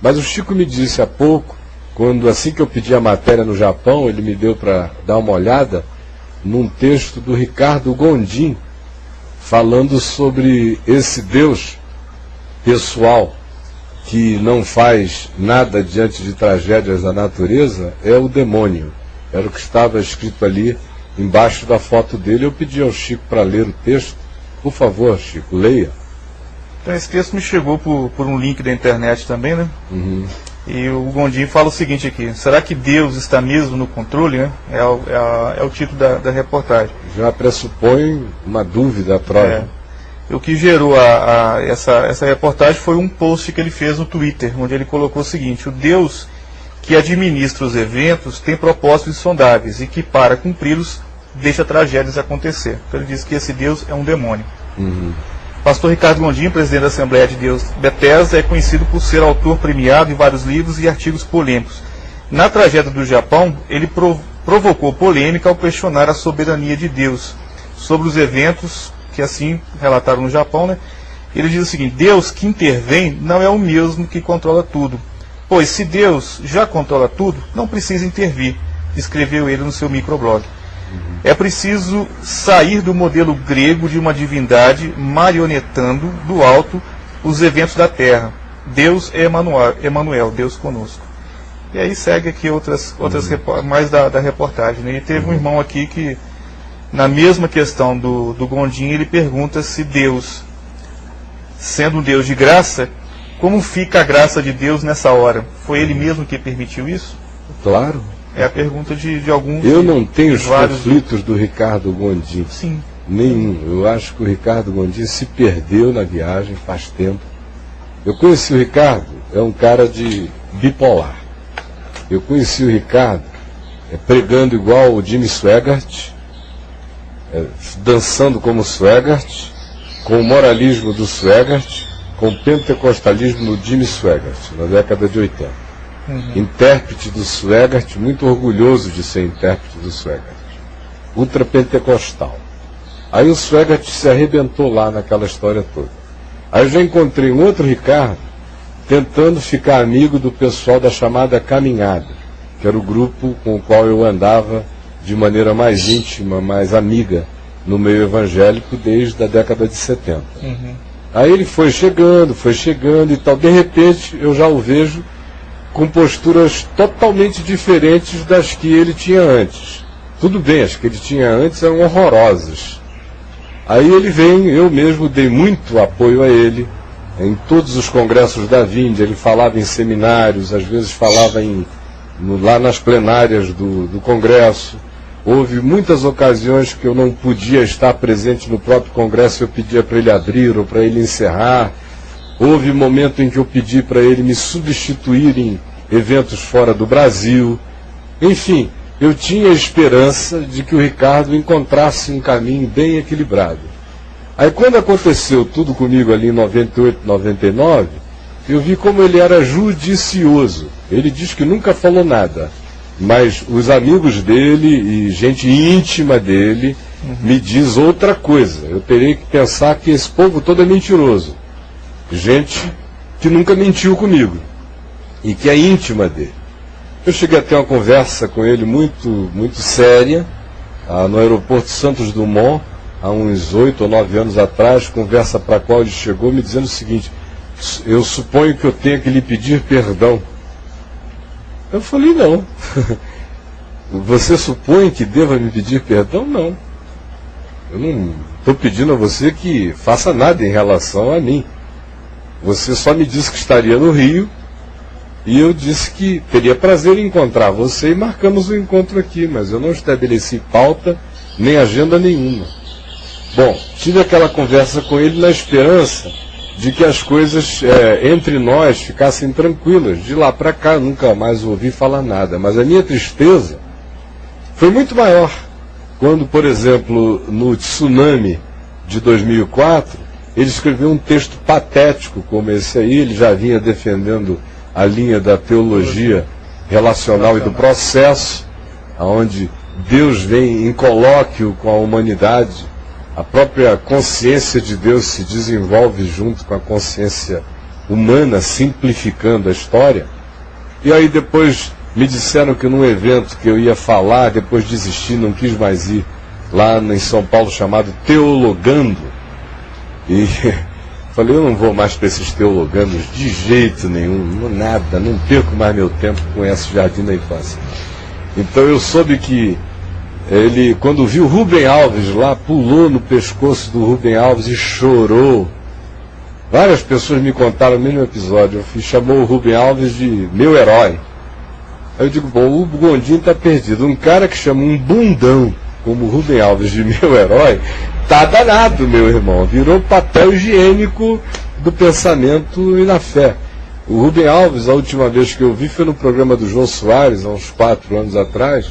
Mas o Chico me disse há pouco, quando assim que eu pedi a matéria no Japão, ele me deu para dar uma olhada num texto do Ricardo Gondim, falando sobre esse Deus pessoal que não faz nada diante de tragédias da natureza, é o demônio. Era o que estava escrito ali embaixo da foto dele. Eu pedi ao Chico para ler o texto. Por favor, Chico, leia. Então, esse texto me chegou por um link da internet também, né? Uhum. E o Gondim fala o seguinte aqui: será que Deus está mesmo no controle, né? É o título da reportagem. Já pressupõe uma dúvida própria. O que gerou essa reportagem foi um post que ele fez no Twitter, onde ele colocou o seguinte: o Deus que administra os eventos tem propósitos insondáveis e que, para cumpri-los, deixa tragédias acontecer. Então ele diz que esse Deus é um demônio. Uhum. Pastor Ricardo Gondim, presidente da Assembleia de Deus Bethesda, é conhecido por ser autor premiado em vários livros e artigos polêmicos. Na tragédia do Japão, ele provocou polêmica ao questionar a soberania de Deus sobre os eventos que assim relataram no Japão, né? Ele diz o seguinte: Deus que intervém não é o mesmo que controla tudo, pois se Deus já controla tudo, não precisa intervir, escreveu ele no seu microblog. É preciso sair do modelo grego de uma divindade marionetando do alto os eventos da terra. Deus é Emanuel, Deus conosco. E aí segue aqui outras mais da reportagem, né? E teve um irmão aqui que, na mesma questão do Gondim, ele pergunta se Deus, sendo um Deus de graça, como fica a graça de Deus nessa hora? Foi Ele mesmo que permitiu isso? Claro. É a pergunta de alguns. Eu não tenho os conflitos do Ricardo Gondim. Sim. Nenhum. Eu acho que o Ricardo Gondim se perdeu na viagem faz tempo. Eu conheci o Ricardo, é um cara de bipolar. Eu conheci o Ricardo pregando igual o Jimmy Swaggart, dançando como Swaggart, com o moralismo do Swaggart, com o pentecostalismo do Jimmy Swaggart, na década de 80. Intérprete do Swaggart, muito orgulhoso de ser intérprete do Swaggart, ultrapentecostal. Aí o Swaggart se arrebentou lá naquela história toda. Aí eu já encontrei um outro Ricardo tentando ficar amigo do pessoal da chamada Caminhada, que era o grupo com o qual eu andava de maneira mais íntima, mais amiga no meio evangélico desde a década de 70. Aí ele foi chegando e tal. De repente eu já o vejo com posturas totalmente diferentes das que ele tinha antes. Tudo bem, as que ele tinha antes eram horrorosas. Aí ele vem, eu mesmo dei muito apoio a ele, em todos os congressos da Vindia. Ele falava em seminários, às vezes falava lá nas plenárias do Congresso. Houve muitas ocasiões que eu não podia estar presente no próprio Congresso, eu pedia para ele abrir ou para ele encerrar. Houve momento em que eu pedi para ele me substituir em eventos fora do Brasil. Enfim, eu tinha a esperança de que o Ricardo encontrasse um caminho bem equilibrado. Aí quando aconteceu tudo comigo ali em 98, 99, eu vi como ele era judicioso. Ele diz que nunca falou nada, mas os amigos dele e gente íntima dele me diz outra coisa. Eu terei que pensar que esse povo todo é mentiroso. Gente que nunca mentiu comigo e que é íntima dele. Eu cheguei a ter uma conversa com ele muito séria no aeroporto Santos Dumont, há uns 8 ou 9 anos atrás, conversa para a qual ele chegou me dizendo o seguinte: eu suponho que eu tenha que lhe pedir perdão. Eu falei: não. Você supõe que deva me pedir perdão? Não. Eu não estou pedindo a você que faça nada em relação a mim. Você só me disse que estaria no Rio e eu disse que teria prazer em encontrar você e marcamos o encontro aqui, mas eu não estabeleci pauta nem agenda nenhuma. Bom, tive aquela conversa com ele na esperança de que as coisas entre nós ficassem tranquilas. De lá para cá nunca mais ouvi falar nada, mas a minha tristeza foi muito maior quando, por exemplo, no tsunami de 2004, ele escreveu um texto patético como esse aí. Ele já vinha defendendo a linha da teologia relacional e do processo, onde Deus vem em colóquio com a humanidade. A própria consciência de Deus se desenvolve junto com a consciência humana, simplificando a história. E aí depois me disseram que num evento que eu ia falar, depois desisti, não quis mais ir, lá em São Paulo, chamado Teologando. E falei, eu não vou mais para esses teologandos de jeito nenhum, nada, não perco mais meu tempo com esse jardim da infância. Então eu soube que ele, quando viu Rubem Alves lá, pulou no pescoço do Rubem Alves e chorou. Várias pessoas me contaram o mesmo episódio. Chamou o Rubem Alves de meu herói. Aí eu digo, bom, o Gondim está perdido. Um cara que chama um bundão como o Rubem Alves de meu herói, tá danado, meu irmão. Virou papel higiênico do pensamento e na fé. O Rubem Alves, a última vez que eu vi, foi no programa do Jô Soares, há uns 4 anos atrás.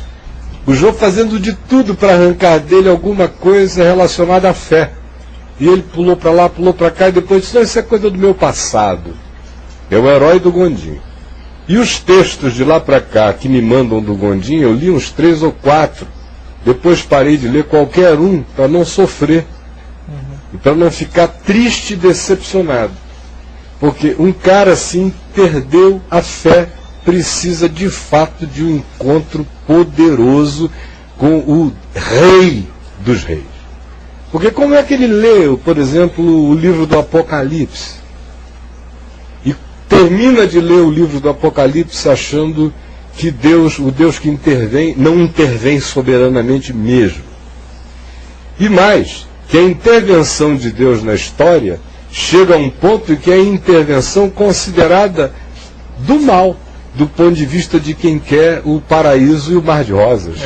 O Jô fazendo de tudo para arrancar dele alguma coisa relacionada à fé. E ele pulou para lá, pulou para cá, e depois disse, não, isso é coisa do meu passado. É o herói do Gondim. E os textos de lá para cá que me mandam do Gondim, eu li uns 3 ou 4. Depois parei de ler qualquer um para não sofrer. E para não ficar triste e decepcionado. Porque um cara assim perdeu a fé, precisa de fato de um encontro poderoso com o Rei dos Reis. Porque como é que ele leu, por exemplo, o livro do Apocalipse? E termina de ler o livro do Apocalipse achando que Deus, o Deus que intervém, não intervém soberanamente mesmo. E mais, que a intervenção de Deus na história chega a um ponto em que é a intervenção considerada do mal, do ponto de vista de quem quer o paraíso e o mar de rosas.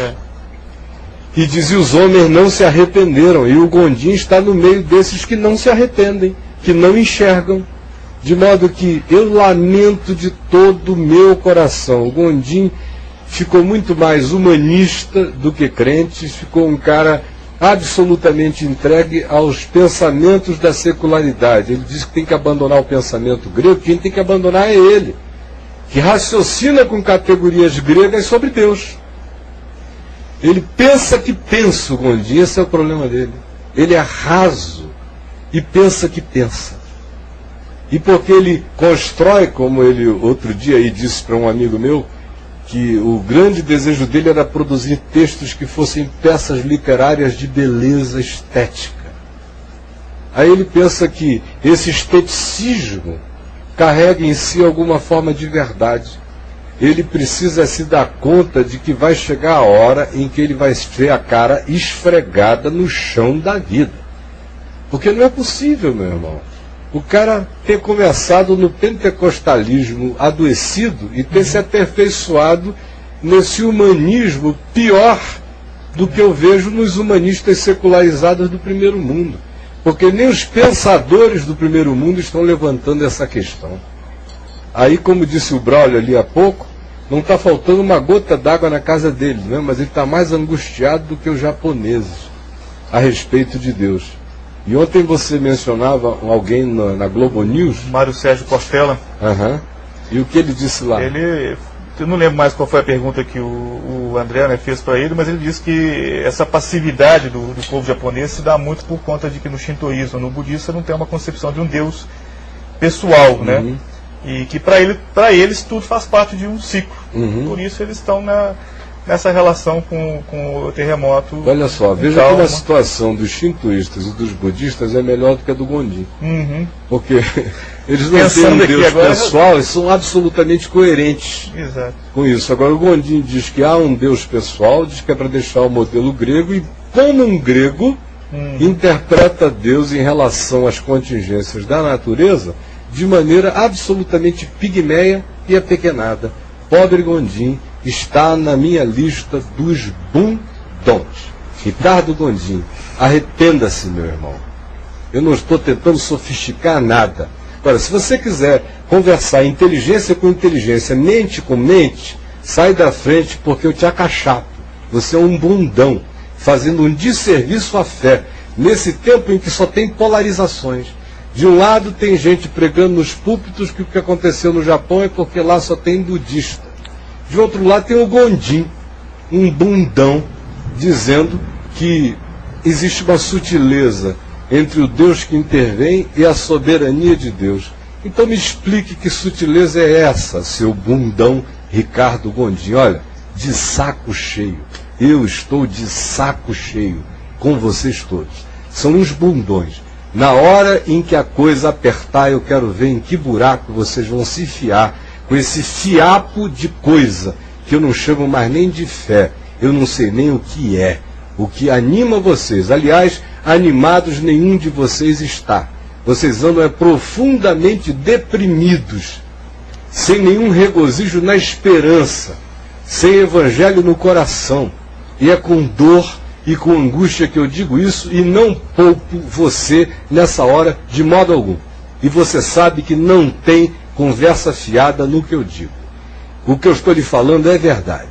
E dizia, os homens não se arrependeram, e o Gondim está no meio desses que não se arrependem, que não enxergam. De modo que eu lamento de todo o meu coração. O Gondim ficou muito mais humanista do que crente, ficou um cara absolutamente entregue aos pensamentos da secularidade. Ele diz que tem que abandonar o pensamento grego, quem tem que abandonar é ele, que raciocina com categorias gregas sobre Deus. Ele pensa que pensa, o Gondim, esse é o problema dele. Ele é raso e pensa que pensa. E porque ele constrói, como ele outro dia aí disse para um amigo meu, que o grande desejo dele era produzir textos que fossem peças literárias de beleza estética. Aí ele pensa que esse esteticismo carrega em si alguma forma de verdade. Ele precisa se dar conta de que vai chegar a hora em que ele vai ter a cara esfregada no chão da vida. Porque não é possível, meu irmão, o cara ter começado no pentecostalismo adoecido e ter se aperfeiçoado nesse humanismo pior do que eu vejo nos humanistas secularizados do primeiro mundo. Porque nem os pensadores do primeiro mundo estão levantando essa questão. Aí, como disse o Braulio ali há pouco, não está faltando uma gota d'água na casa dele, né? Mas ele está mais angustiado do que os japoneses a respeito de Deus. E ontem você mencionava alguém na Globo News. Mário Sérgio Cortella. E o que ele disse lá? Eu não lembro mais qual foi a pergunta que o André, né, fez para ele, mas ele disse que essa passividade do povo japonês se dá muito por conta de que no shintoísmo, no budista, não tem uma concepção de um Deus pessoal, né? E que para eles tudo faz parte de um ciclo. Por isso eles estão nessa relação com o terremoto. Olha só, veja como a situação dos shintoístas e dos budistas é melhor do que a do Gondim. Porque eles não têm um Deus pessoal e são absolutamente coerentes com isso. Agora o Gondim diz que há um Deus pessoal, diz que é para deixar o modelo grego, e como um grego interpreta Deus em relação às contingências da natureza de maneira absolutamente pigmeia e apequenada. Pobre Gondim está na minha lista dos bundões. Ricardo Gondim, arrependa-se, meu irmão. Eu não estou tentando sofisticar nada. Agora, se você quiser conversar inteligência com inteligência, mente com mente, sai da frente, porque eu te acachapo. Você é um bundão, fazendo um desserviço à fé, nesse tempo em que só tem polarizações. De um lado tem gente pregando nos púlpitos que o que aconteceu no Japão é porque lá só tem budista. De outro lado tem o Gondim, um bundão, dizendo que existe uma sutileza entre o Deus que intervém e a soberania de Deus. Então me explique que sutileza é essa, seu bundão Ricardo Gondim. Olha, de saco cheio. Eu estou de saco cheio com vocês todos. São uns bundões. Na hora em que a coisa apertar, eu quero ver em que buraco vocês vão se enfiar com esse fiapo de coisa que eu não chamo mais nem de fé. Eu não sei nem o que é. O que anima vocês. Aliás, animados nenhum de vocês está. Vocês andam profundamente deprimidos, sem nenhum regozijo na esperança, sem evangelho no coração. E é com dor e com angústia que eu digo isso, e não poupo você nessa hora de modo algum. E você sabe que não tem conversa fiada no que eu digo. O que eu estou lhe falando é verdade.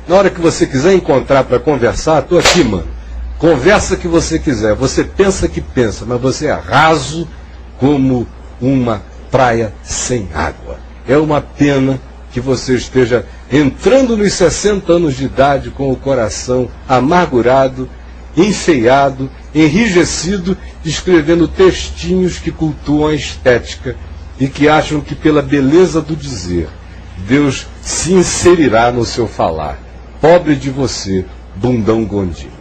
Na hora que você quiser encontrar para conversar, estou aqui, mano. Conversa que você quiser. Você pensa que pensa, mas você é raso como uma praia sem água. É uma pena que você esteja entrando nos 60 anos de idade com o coração amargurado, enfeiado, enrijecido, escrevendo textinhos que cultuam a estética e que acham que pela beleza do dizer, Deus se inserirá no seu falar. Pobre de você, bundão Gondim.